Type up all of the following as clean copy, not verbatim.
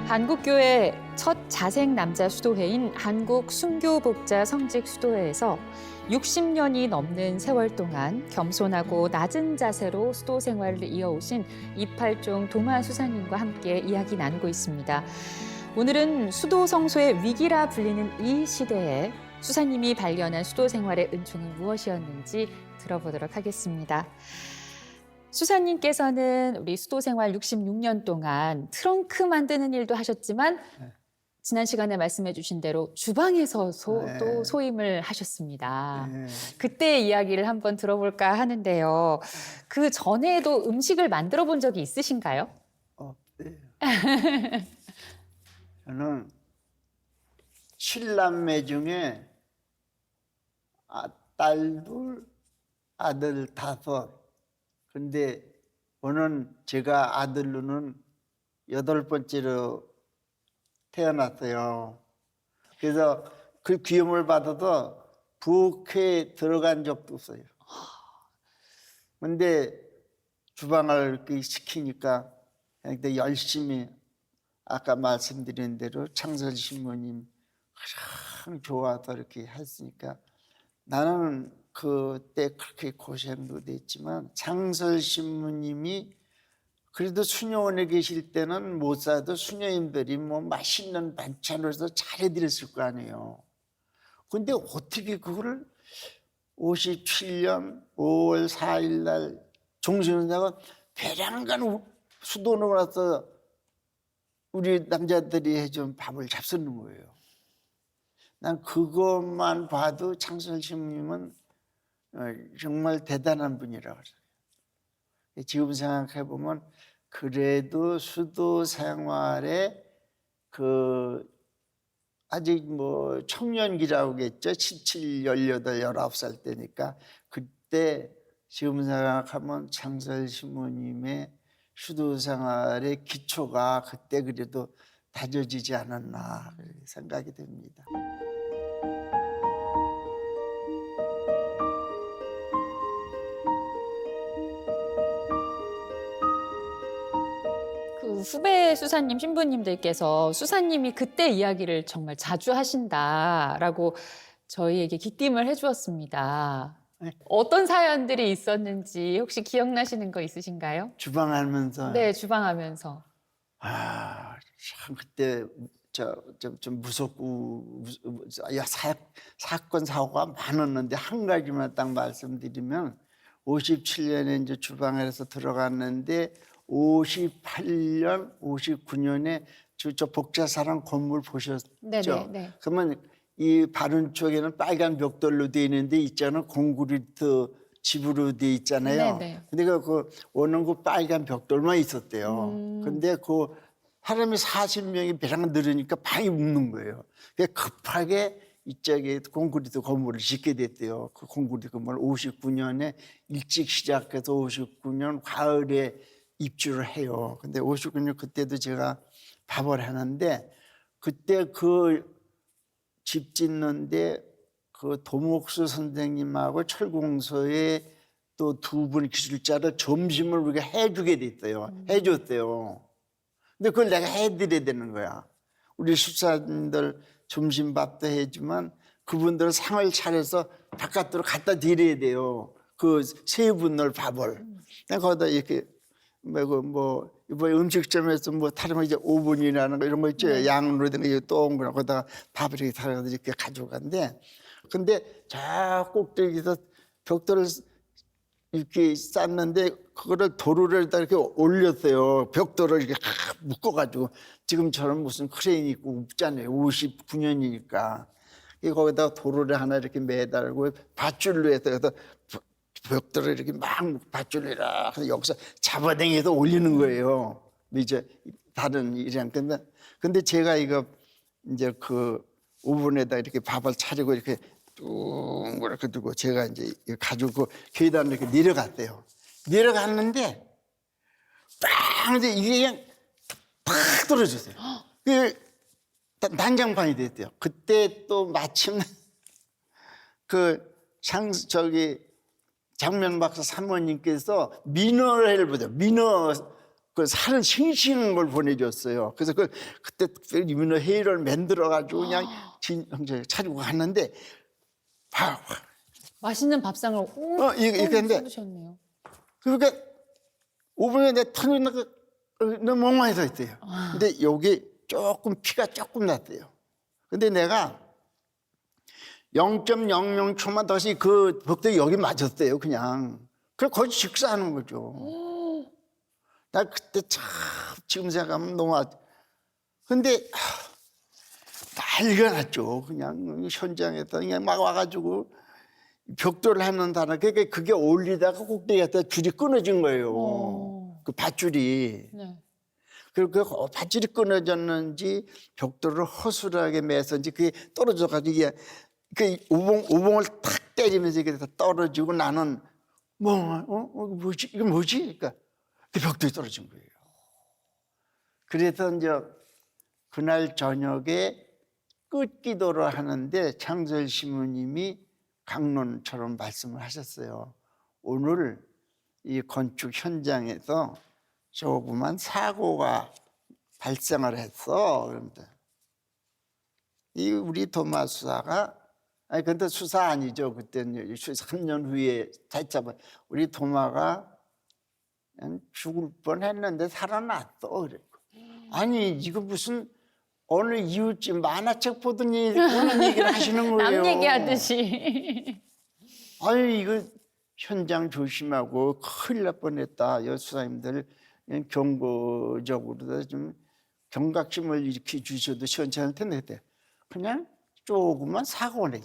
한국교회 첫 자생 남자 수도회인 한국 순교복자 성직 수도회에서 60년이 넘는 세월 동안 겸손하고 낮은 자세로 수도 생활을 이어오신 이팔종 동화 수사님과 함께 이야기 나누고 있습니다. 오늘은 수도 성소의 위기라 불리는 이 시대에 수사님이 발견한 수도 생활의 은총은 무엇이었는지 들어보도록 하겠습니다. 수사님께서는 우리 수도 생활 66년 동안 트렁크 만드는 일도 하셨지만 지난 시간에 말씀해 주신 대로 주방에서 또 소임을 하셨습니다. 그때 이야기를 한번 들어볼까 하는데요. 그 전에도 음식을 만들어 본 적이 있으신가요? 없대요. 저는 7남매 중에 딸 2, 아들 5. 근데 오늘 제가 아들로는 8번째로 태어났어요. 그래서 그 귀염을 받아도 부엌에 들어간 적도 없어요. 근데 주방을 이렇게 시키니까 그냥 열심히 아까 말씀드린 대로 창설 신부님 가장 좋아서 이렇게 했으니까 나는 그때 그렇게 고생도 됐지만 창설 신부님이 그래도 수녀원에 계실 때는 못 사도 수녀님들이 뭐 맛있는 반찬을 해서 잘해드렸을 거 아니에요. 근데 어떻게 그거를 57년 5월 4일 날 종신운동가 배량간 수도원에 와서 우리 남자들이 해준 밥을 잡수는 거예요. 난 그것만 봐도 창설 신부님은 정말 대단한 분이라고 그래요. 지금 생각해 보면 그래도 수도 생활에 아직 뭐 청년기라고 했죠. 17, 18, 19살 때니까 그때 지금 생각하면 창설 신부님의 수도 생활의 기초가 그때 그래도 다져지지 않았나 생각이 됩니다. 그 후배 수사님, 신부님들께서 수사님이 그때 이야기를 정말 자주 하신다라고 저희에게 기띔을 해주었습니다. 네. 어떤 사연들이 있었는지 혹시 기억나시는 거 있으신가요? 주방하면서 네, 주방하면서. 참 그때 좀 무섭고 사건 사고가 많았는데 한 가지만 딱 말씀드리면 57년에 이제 주방에서 들어갔는데 58년, 59년에 저 복자사랑 건물 보셨죠? 네. 그러면 이 바른 쪽에는 빨간 벽돌로 되어 있는데 있잖아요. 콘크리트 집으로 되어 있잖아요. 네네. 근데 그 오는 그 빨간 벽돌만 있었대요. 근데 그 사람이 40명이 배랑 늘으니까 방이 없는 거예요. 그래서 급하게 이쪽에 콘크리트 건물을 짓게 됐대요. 그 콘크리트 건물 59년에 일찍 시작해서 59년 가을에 입주를 해요. 근데 59년 그때도 제가 밥을 하는데 그때 그 집 짓는데 그 도목수 선생님하고 철공소에 또 2분 기술자를 점심을 우리가 해주게 됐어요. 해줬대요. 근데 그걸 내가 해드려야 되는 거야. 우리 수사님들 점심밥도 해주면 그분들 상을 차려서 바깥으로 갖다 드려야 돼요. 그 세 분들 밥을. 내가 거기다 이렇게 이번에 음식점에서 뭐 타르면 이제 오븐이라는 거 이런 거 있죠. 양으로 된 거 동그랗고 거기다가 밥을 이렇게 달아서 이렇게 가져가는데 근데 저 꼭대기에서 벽돌을 이렇게 쌌는데 그거를 도로에다 이렇게 올렸어요. 벽돌을 이렇게 묶어가지고 지금처럼 무슨 크레인이 있고 없잖아요. 59년이니까 거기다가 도로를 하나 이렇게 매달고 밧줄로 해서 벽돌을 이렇게 막 밧줄이라 여기서 잡아당겨서 올리는 거예요. 이제 다른 일이랑 근데 제가 이거 이제 그 오븐에다 이렇게 밥을 차리고 이렇게 뚝 이렇게 두고 제가 이제 가지고 계단을 이렇게 내려갔대요. 내려갔는데 빵 이제 이게 그냥 팍 떨어졌어요. 그 난장판이 됐대요. 그때 또 마침 장면 박사 사모님께서 민어를 보죠. 민어 그 살은 싱싱한 걸 보내줬어요. 그래서 그때 이민호 회의를 만들어가지고 그냥 진형제 차리고 갔는데 맛있는 밥상을 이렇게 했는데 해주셨네요. 그러니까 5분에 내 턴이 너무 멍멍해서 있대요. 근데 여기 조금 피가 조금 났대요. 근데 내가 0.00초만 다시 그 벽돌이 여기 맞았대요. 그냥. 그래서 거의 직사하는 거죠. 나 그때 참 지금 생각하면 너무 근데 난리가 났죠. 그냥 현장에서 그냥 막 와가지고 벽돌을 하는 단어 그게 올리다가 꼭대기에다 줄이 끊어진 거예요. 그 밧줄이. 네. 그리고 그 밧줄이 끊어졌는지 벽돌을 허술하게 매서인지 그게 떨어져가지고 이게 그 우봉을 탁 때리면서 이게 다 떨어지고 나는 뭐지 이거 뭐지? 그러니까 그 벽돌이 떨어진 거예요. 그래서 이제 그날 저녁에 끝기도를 하는데 창설 시무님이 강론처럼 말씀을 하셨어요. 오늘 이 건축 현장에서 조그만 사고가 발생을 했어. 그런데 이 우리 도마 수사가 아니 근데 수사 아니죠. 그때는 3년 후에 다잡아 우리 도마가 죽을 뻔했는데 살아났어. 그랬고 아니 이거 무슨 어느 이웃집 만화책 보더니 그런 얘기를 하시는 거예요. 남 얘기하듯이. 아니 이거 현장 조심하고 큰일 날 뻔했다. 여수사님들 경고적으로 좀 경각심을 일으켜 주셔도 시원찮을 텐데 그때 그냥 조금만 사고네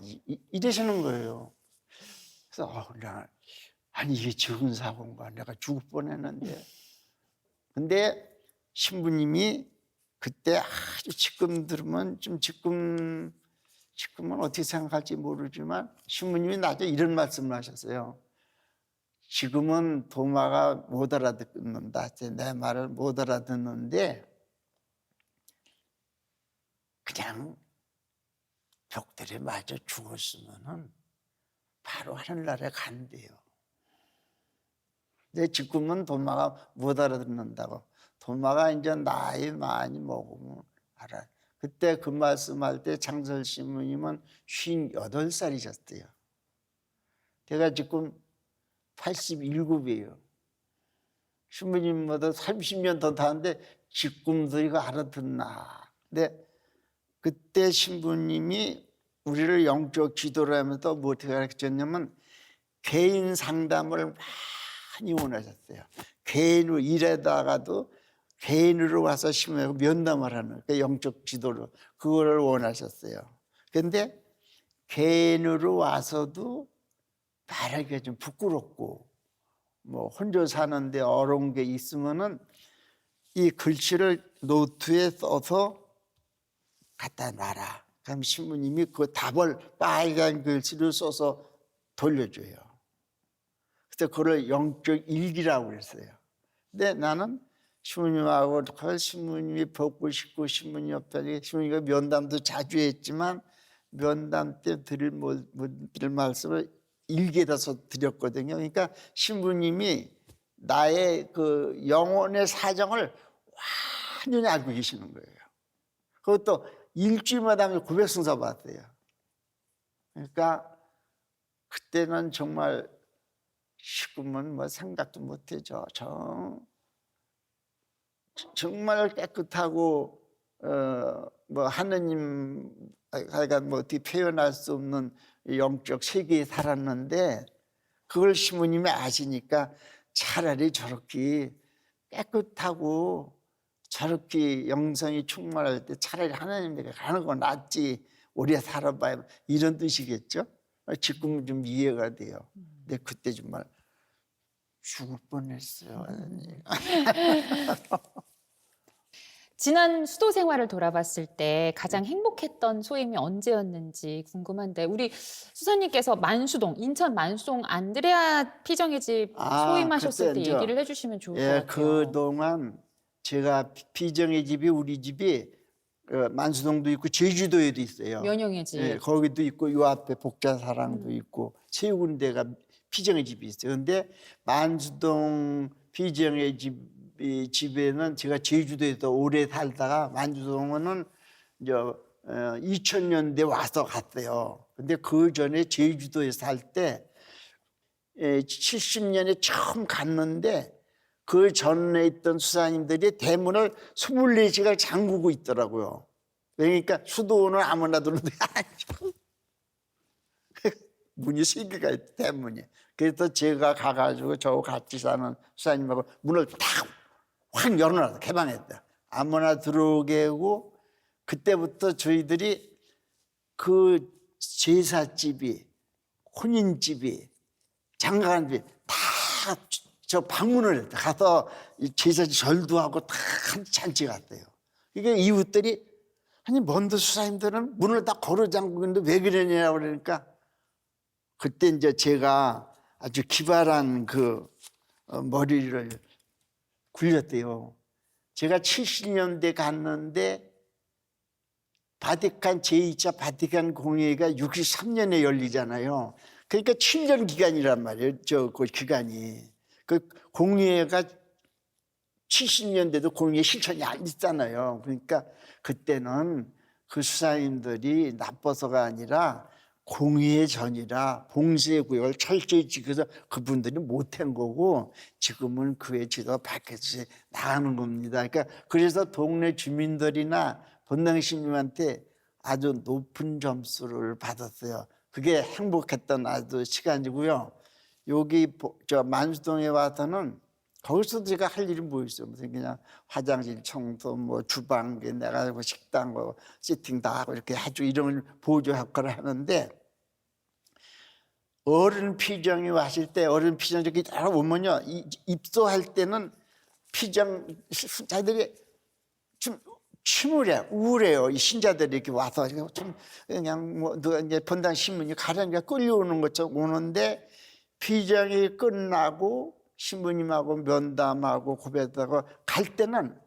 이러시는 거예요. 그래서 아니 이게 적은 사고인가 내가 죽을 뻔했는데 근데 신부님이 그때 아주 지금 들으면 좀 지금은 어떻게 생각할지 모르지만 신부님이 나중에 이런 말씀을 하셨어요. 지금은 도마가 못 알아듣는다. 내 말을 못 알아듣는데 그냥 벽돌에 맞아 죽었으면은 바로 하늘나라에 간대요. 근데 지금은 도마가 못 알아듣는다고. 도마가 이제 나이 많이 먹으면 알아. 그때 그 말씀할 때 창설 신부님은 58살이셨대요. 제가 지금 87이에요. 신부님보다 30년 더 다는데 지금도 이거 알아듣나. 근데 그때 신부님이 우리를 영적 지도를 하면서 뭐 어떻게 가르쳤냐면 개인 상담을 많이 원하셨어요. 개인으로 일하다가도 개인으로 와서 신부님하고 면담을 하는 그 영적 지도를 그거를 원하셨어요. 그런데 개인으로 와서도 말하기가 좀 부끄럽고 뭐 혼자 사는데 어려운 게 있으면은 이 글씨를 노트에 써서 갖다 놔라. 그럼 신부님이 그 답을 빨간 글씨로 써서 돌려줘요. 그래서 그걸 영적 일기라고 그랬어요. 근데 나는 신부님하고 신부님이 뵙고 싶고 신부님이 없다니 신부님과 면담도 자주 했지만 면담 때 드릴 말씀을 일기에다 써 드렸거든요. 그러니까 신부님이 나의 그 영혼의 사정을 완전히 알고 계시는 거예요. 그것도 일주일마다 고백 성사 받았대요. 그러니까 그때는 정말 지금은 뭐 생각도 못해죠. 정말 깨끗하고 뭐 하느님 하여간 뭐 어떻게 표현할 수 없는 영적 세계에 살았는데 그걸 신부님이 아시니까 차라리 저렇게 깨끗하고 저렇게 영성이 충만할 때 차라리 하나님에게 가는 건 낫지 오래 살아봐야 이런 뜻이겠죠. 지금은 좀 이해가 돼요. 근데 그때 정말 죽을 뻔했어요. 지난 수도 생활을 돌아봤을 때 가장 행복했던 소임이 언제였는지 궁금한데 우리 수사님께서 만수동, 인천 만수동 안드레아 피정의 집 소임하셨을 때 그때 얘기를 해주시면 좋을 것 같아요. 그동안 제가 피정의 집이 우리 집이 만수동도 있고 제주도에도 있어요. 면영의 집. 예, 거기도 있고 요 앞에 복자사랑도 있고 세 군데가 피정의 집이 있어요. 그런데 만수동 피정의 집이 이 집에는 제가 제주도에서 오래 살다가 만주동은 이제 2000년대 와서 갔어요. 근데 그 전에 제주도에 살 때 70년에 처음 갔는데 그 전에 있던 수사님들이 대문을 24시간 잠그고 있더라고요. 그러니까 수도원은 아무나 들어도 문이 3개가 있대, 대문이. 그래서 제가 가가지고 저 같이 사는 수사님하고 문을 탁 확 열어놔서 개방했다. 아무나 들어오게 하고 그때부터 저희들이 그 제사집이, 혼인집이, 장가간집이 다 저 방문을 했다. 가서 제사집 절도 하고 다 잔치 갔대요. 이게 이웃들이 아니 먼저 수사님들은 문을 다 걸어 잠그고 있는데 왜 그러냐고 그러니까 그때 이제 제가 아주 기발한 그 머리를 굴렸대요. 제가 70년대 갔는데 바티칸 제2차 바티칸 공회가 63년에 열리잖아요. 그러니까 7년 기간이란 말이에요. 그 기간이. 그 공회가 70년대도 공회 실천이 안 있잖아요. 그러니까 그때는 그 수사님들이 나빠서가 아니라 공회 전이라 봉쇄구역을 철저히 지켜서 그분들이 못한 거고 지금은 그의 지도가 밝혀져 나가는 겁니다. 그러니까 그래서 동네 주민들이나 본당시민한테 아주 높은 점수를 받았어요. 그게 행복했던 아주 시간이고요. 여기 저 만수동에 와서는 거기서도 제가 할 일이 뭐 있어요? 무슨 그냥 화장실 청소, 뭐 주방에 내가 뭐 식당 뭐 시팅 다 하고 이렇게 아주 이런 보조 역할을 하는데 어른 피정이 왔을 때 어른 피정 이렇게 따라오면요 입소할 때는 피정 자들이 좀 침울해 우울해요. 이 신자들이 이렇게 와서 좀 그냥 뭐 누가 이제 본당 신문이 가려니까 끌려오는 것처럼 오는데 피정이 끝나고 신부님하고 면담하고 고백하고 갈 때는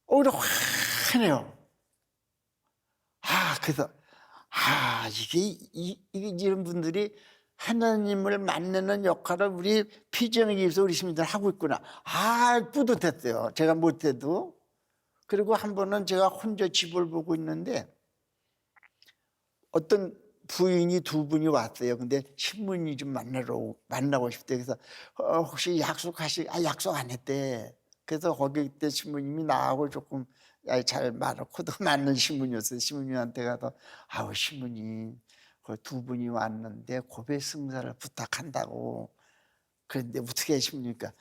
오히려 환해요. 그래서 이게 이런 분들이 하나님을 만나는 역할을 우리 피정에 의해서 우리 시민들 하고 있구나. 뿌듯했어요. 제가 못해도. 그리고 한 번은 제가 혼자 집을 보고 있는데 어떤 부인이 2분이 왔어요. 근데 신부님 좀 만나고 싶대. 그래서 혹시 약속 안 했대. 그래서 거기 그때 신부님이 나하고 조금 잘 말을 코도 맞는 신부님이었어요. 신부님한테 가서 신부님 그 2분이 왔는데 고백 승자를 부탁한다고. 그런데 어떻게 하십니까?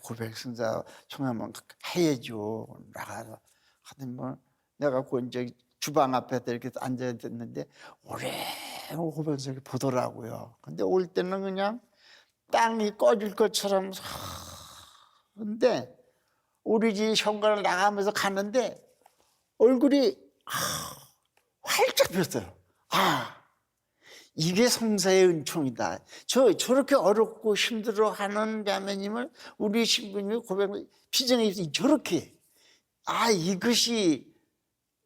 고백 승자 청하면 해야죠. 나가서 하더니 뭐 내가 그 이제 주방 앞에 이렇게 앉아 있는데 오래 고백을 보더라고요. 근데 올 때는 그냥 땅이 꺼질 것처럼 근데 우리 집 현관을 나가면서 가는데 얼굴이 활짝 폈어요. 이게 성사의 은총이다. 저렇게 어렵고 힘들어하는 자매님을 우리 신부님이 고백을 피정해 주셔서 저렇게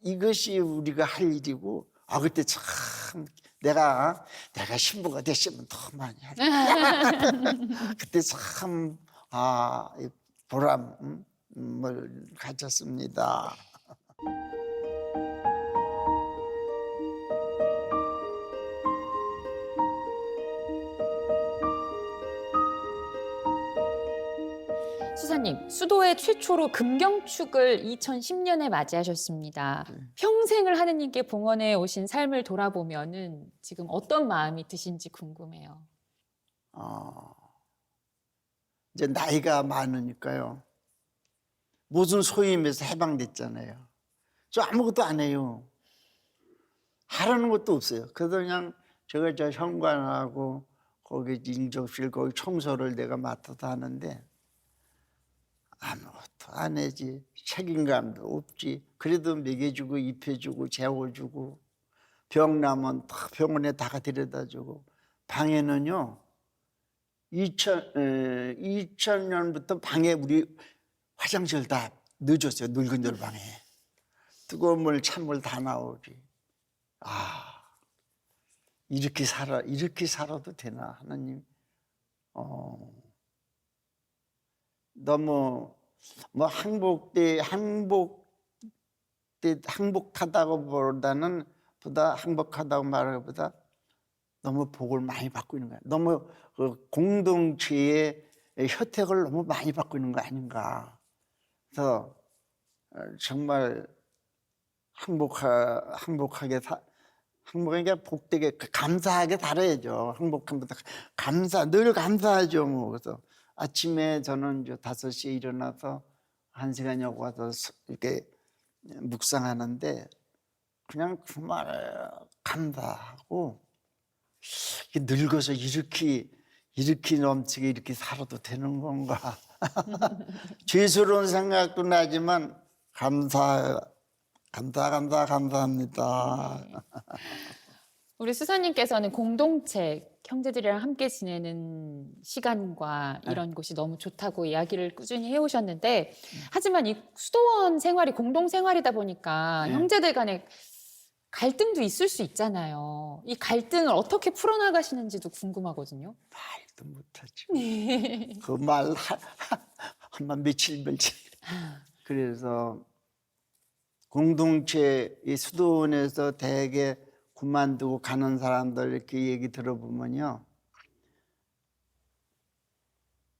이것이 우리가 할 일이고 그때 참 내가 신부가 됐으면 더 많이 하겠다. 그때 참 보람을 가졌습니다. 수사님, 수도에 최초로 금경축을 2010년에 맞이하셨습니다. 평생을 하느님께 봉헌해 오신 삶을 돌아보면은 지금 어떤 마음이 드신지 궁금해요. 이제 나이가 많으니까요. 무슨 소임에서 해방됐잖아요. 저 아무것도 안 해요. 하라는 것도 없어요. 그래서 그냥 제가 저 현관하고 거기 인접실 거기 청소를 내가 맡아서 하는데 아무것도 안 해지. 책임감도 없지. 그래도 먹여주고 입혀주고 재워주고 병 나면 병원에 다 데려다주고 방에는요 2000년부터 방에 우리 화장실 다 늦었어요. 늙은 들 방에 뜨거운 물 찬물 다 나오지. 이렇게 살아도 되나 하나님. 너무 뭐 행복하다고 말하기보다 너무 복을 많이 받고 있는 거야. 너무 그 공동체의 혜택을 너무 많이 받고 있는 거 아닌가. 그래서 정말 행복하게 복되게 감사하게 살아야죠. 행복함보다 늘 감사하죠. 뭐. 그래서 아침에 저는 이제 5시에 일어나서 1시간 여고 와서 이렇게 묵상하는데 그냥 정말 감사하고 늙어서 이렇게 넘치게 이렇게 살아도 되는 건가. 죄스러운 생각도 나지만 감사합니다. 우리 수사님께서는 공동체, 형제들이랑 함께 지내는 시간과 이런 곳이 너무 좋다고 이야기를 꾸준히 해오셨는데, 하지만 이 수도원 생활이 공동생활이다 보니까 네. 형제들 간에 갈등도 있을 수 있잖아요. 이 갈등을 어떻게 풀어나가시는지도 궁금하거든요. 말도 못하죠. 네. 그 말 한번 며칠 그래서 공동체 이 수도원에서 대개 그만두고 가는 사람들 이렇게 얘기 들어보면요,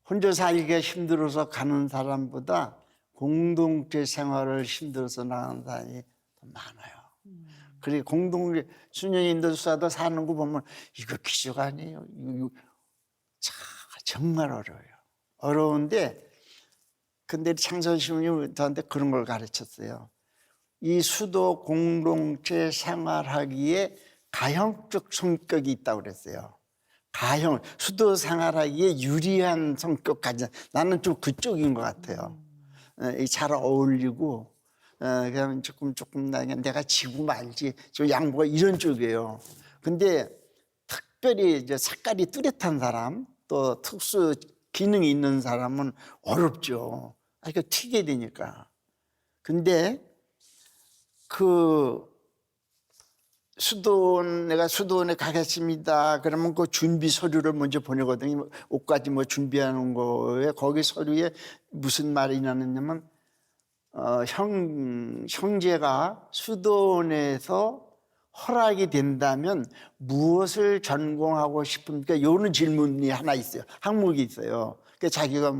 혼자 살기가 힘들어서 가는 사람보다 공동체 생활을 힘들어서 나가는 사람이 더 많아요. 그리고 공동체 수녀님들 수사도 사는 거 보면 이거 기적 아니에요. 이거 정말 어려워요. 어려운데 근데 창설신부님이 저한테 그런 걸 가르쳤어요. 이 수도 공동체 생활하기에 가형적 성격이 있다고 그랬어요. 수도 생활하기에 유리한 성격 가진, 나는 좀 그쪽인 것 같아요. 잘 어울리고, 그냥 조금 내가 지고 말지, 좀 양보가 이런 쪽이에요. 근데 특별히 이제 색깔이 뚜렷한 사람, 또 특수 기능이 있는 사람은 어렵죠. 그러니까 튀게 되니까. 근데 내가 수도원에 가겠습니다. 그러면 그 준비 서류를 먼저 보내거든요. 옷까지 뭐 준비하는 거에 거기 서류에 무슨 말이 나느냐면 형제가 수도원에서 허락이 된다면 무엇을 전공하고 싶습니까? 이런 질문이 하나 있어요. 항목이 있어요. 그러니까 자기가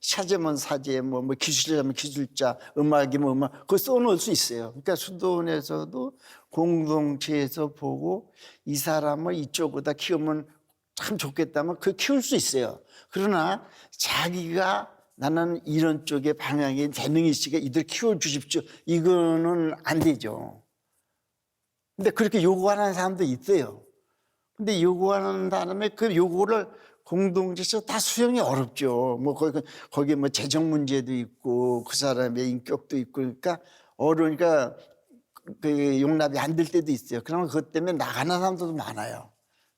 사제면 사제, 기술자면 기술자, 음악이면 음악, 그거 써놓을 수 있어요. 그러니까 수도원에서도 공동체에서 보고 이 사람을 이쪽보다 키우면 참 좋겠다면 그 키울 수 있어요. 그러나 자기가 나는 이런 쪽의 방향에 재능이 있으니까 이들 키워주십시오. 이거는 안 되죠. 근데 그렇게 요구하는 사람도 있어요. 근데 요구하는 사람의 그 요구를 공동체에서 다 수용이 어렵죠. 거기 재정 문제도 있고 그 사람의 인격도 있고 그러니까 어려우니까 그 용납이 안 될 때도 있어요. 그러면 그것 때문에 나가는 사람들도 많아요.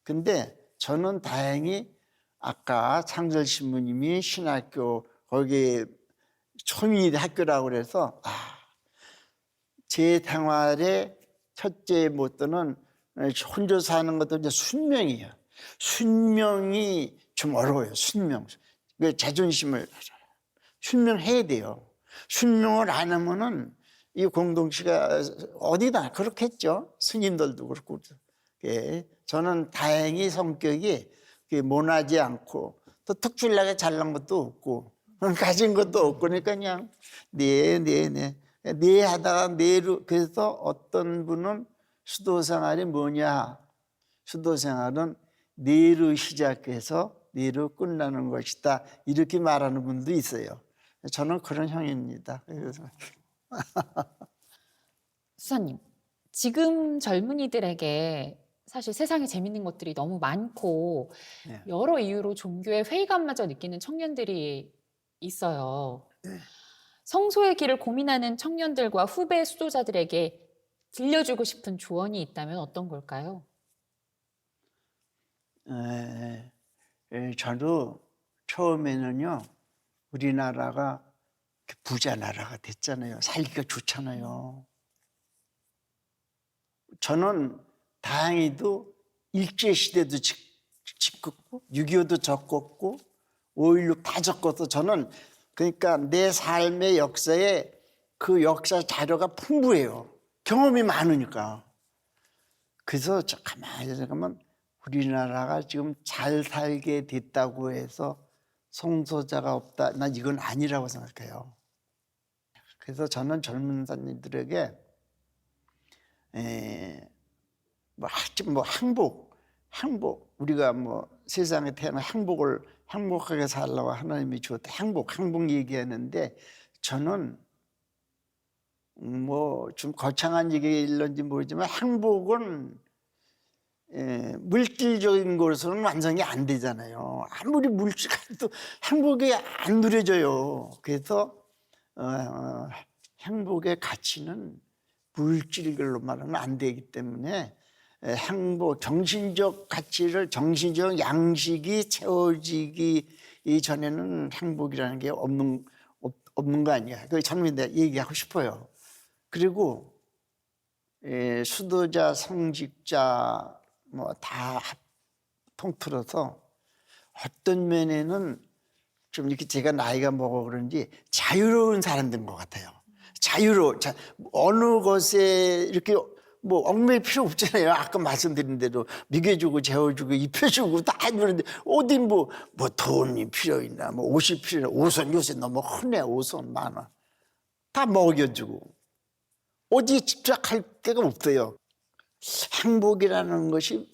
근데 저는 다행히 아까 창설신부님이 신학교 거기 초미 학교라고 그래서 제 생활의 첫째 모토는 혼자 사는 것도 이제 순명이에요. 순명이 좀 어려워요. 순명. 자존심을 순명해야 돼요. 순명을 안 하면은 이 공동체가 어디다 그렇겠죠. 스님들도 그렇고. 저는 다행히 성격이 모나지 않고 또 특출나게 잘난 것도 없고 가진 것도 없고 그러니까 그냥 네 하다가 네로. 그래서 어떤 분은 수도생활이 뭐냐, 수도생활은 네로 시작해서 네로 끝나는 것이다 이렇게 말하는 분도 있어요. 저는 그런 형입니다. 수사님, 지금 젊은이들에게 사실 세상에 재밌는 것들이 너무 많고 네. 여러 이유로 종교의 회의감마저 느끼는 청년들이 있어요. 성소의 길을 고민하는 청년들과 후배 수도자들에게 들려주고 싶은 조언이 있다면 어떤 걸까요? 저도 처음에는요, 우리나라가 부자 나라가 됐잖아요. 살기가 좋잖아요. 저는 다행히도 일제시대도 겪었고 6.25도 겪었고 5.16 다 적어서 저는 그러니까 내 삶의 역사에 그 역사 자료가 풍부해요. 경험이 많으니까. 그래서 저 가만히 생각하면 우리나라가 지금 잘 살게 됐다고 해서 성소자가 없다. 난 이건 아니라고 생각해요. 그래서 저는 젊은 사람들에게 뭐 하여튼 뭐 행복 우리가 뭐 세상에 태어나 행복하게 살라고 하나님이 주었다. 행복 얘기하는데 저는 뭐 좀 거창한 얘기일런지 모르지만 행복은 물질적인 것으로는 완성이 안 되잖아요. 아무리 물질도 행복이 안 누려져요. 그래서 행복의 가치는 물질로만은 안 되기 때문에 행복, 정신적 가치를 정신적 양식이 채워지기 이전에는 행복이라는 게 없는 거 아니야. 그 저는 얘기하고 싶어요. 그리고 수도자, 성직자 뭐 다 통틀어서 어떤 면에는 좀 이렇게 제가 나이가 먹어 그런지 자유로운 사람들인 것 같아요. 어느 것에 이렇게 뭐 얽매일 필요 없잖아요. 아까 말씀드린 대로 먹여주고 재워주고 입혀주고 다 해주는데 어디 뭐 돈이 필요 있나 뭐 옷이 필요 있나 옷은 요새 너무 흔해. 옷은 많아. 다 먹여주고 어디에 집착할 데가 없어요. 행복이라는 것이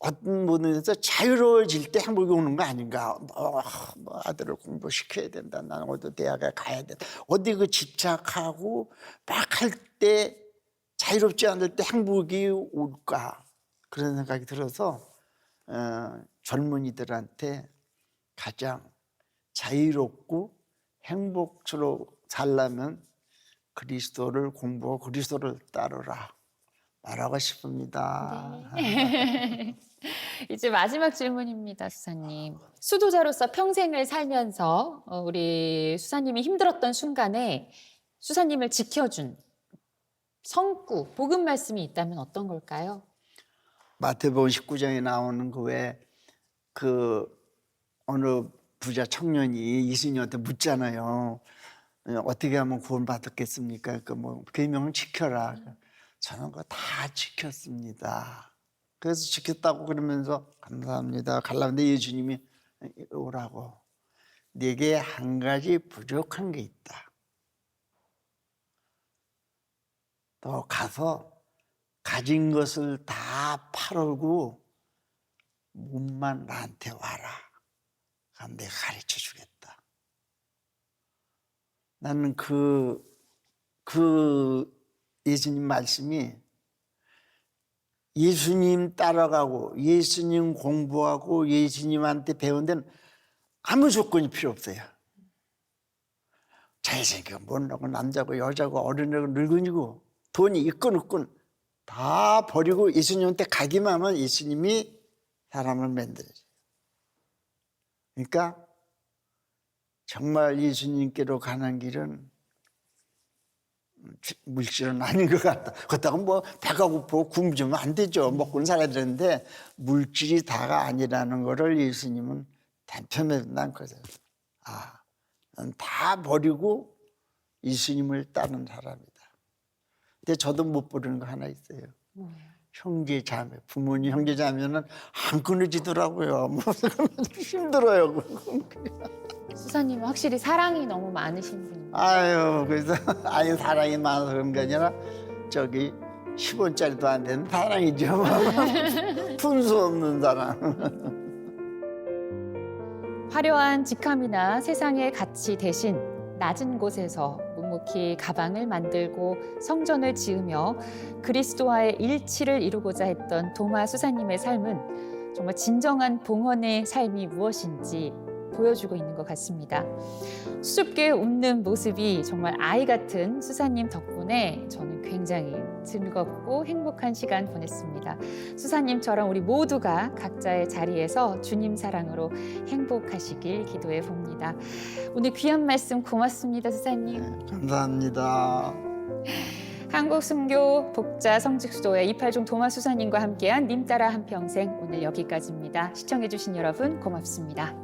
어떤 부분에서 자유로워질 때 행복이 오는 거 아닌가. 뭐 아들을 공부시켜야 된다. 나는 어디 대학에 가야 된다. 어디 그 집착하고 막 할 때 자유롭지 않을 때 행복이 올까. 그런 생각이 들어서 젊은이들한테 가장 자유롭고 행복스러워 살려면 그리스도를 공부하고 그리스도를 따르라 말하고 싶습니다. 네. 이제 마지막 질문입니다, 수사님. 수도자로서 평생을 살면서 우리 수사님이 힘들었던 순간에 수사님을 지켜준 성구, 복음 말씀이 있다면 어떤 걸까요? 마태복음 19장에 나오는 그 외에 그 어느 부자 청년이 예수님한테 묻잖아요. 어떻게 하면 구원받았겠습니까? 그 뭐 계명을 지켜라. 저는 그거 다 지켰습니다. 그래서 지켰다고 그러면서 감사합니다. 갈라는데 예수님이 오라고. 네게 한 가지 부족한 게 있다. 너 가서 가진 것을 다 팔고 몸만 나한테 와라. 그럼 내가 가르쳐 주겠다. 나는 그 예수님 말씀이 예수님 따라가고 예수님 공부하고 예수님한테 배운 데는 아무 조건이 필요 없어요. 잘생기고 못나고 남자고 여자고 어린애고 늙은이고 돈이 있건 없건 다 버리고 예수님한테 가기만 하면 예수님이 사람을 만들어요. 그러니까 정말 예수님께로 가는 길은 물질은 아닌 것 같다. 그렇다고 뭐 배가 고프고 굶주면 안 되죠. 먹고는 살아야 되는데 물질이 다가 아니라는 거를 예수님은 단편해난 거죠. 난 다 버리고 예수님을 따른 사람이다. 근데 저도 못 버리는 거 하나 있어요. 형제 자매, 부모님 형제 자매는 안 끊어지더라고요. 힘들어요. 수사님은 확실히 사랑이 너무 많으신 분이에요. 아유, 그래서 아니 사랑이 많아서 그런 게 아니라 저기 10원짜리도 안 되는 사랑이죠. 분수 없는 사랑. 화려한 직함이나 세상의 가치 대신 낮은 곳에서 묵묵히 가방을 만들고 성전을 지으며 그리스도와의 일치를 이루고자 했던 도마 수사님의 삶은 정말 진정한 봉헌의 삶이 무엇인지 보여주고 있는 것 같습니다. 수줍게 웃는 모습이 정말 아이 같은 수사님 덕분에 저는 굉장히 즐겁고 행복한 시간 보냈습니다. 수사님처럼 우리 모두가 각자의 자리에서 주님 사랑으로 행복하시길 기도해 봅니다. 오늘 귀한 말씀 고맙습니다, 수사님. 네, 감사합니다. 한국순교 복자 성직수도회 이팔종 도마 수사님과 함께한 님 따라 한평생 오늘 여기까지입니다. 시청해 주신 여러분 고맙습니다.